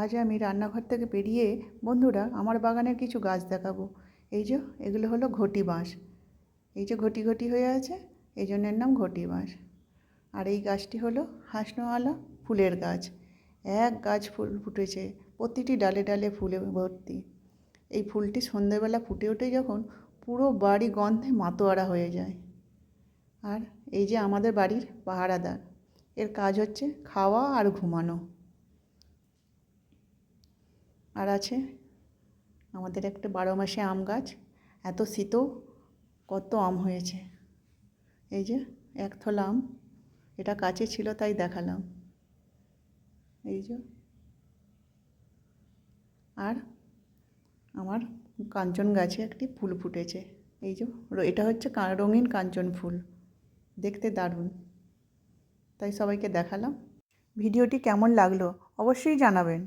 আজ আমি রান্নাঘর থেকে বেরিয়ে বন্ধুরা আমার বাগানের কিছু গাছ দেখাবো। এই যে এগুলো হলো ঘটি বাঁশ। এই যে ঘটি ঘটি হয়ে আছে, এই জন্য এর নাম ঘটি বাঁশ। আর এই গাছটি হলো হাসনোয়ালা ফুলের গাছ। এক গাছ ফুল ফুটেছে, প্রতিটি ডালে ডালে ফুলে ভর্তি। এই ফুলটি সন্ধ্যেবেলা ফুটে ওঠে যখন, পুরো বাড়ি গন্ধে মাতোয়ারা হয়ে যায়। আর এই যে আমাদের বাড়ির পাহারাদার, এর কাজ হচ্ছে খাওয়া আর ঘুমানো। আর আছে আমাদের একটা 12 মাসে আম গাছ। এত শীতেও কত আম হয়েছে। এই যে এক থলা আম, এটা কাছে ছিল তাই দেখালাম। এই যে আর আমার কাঞ্চন গাছে একটি ফুল ফুটেছে। এই যে এটা হচ্ছে রঙিন কাঞ্চন ফুল, দেখতে দারুণ, তাই সবাইকে দেখালাম। ভিডিওটি কেমন লাগলো অবশ্যই জানাবেন।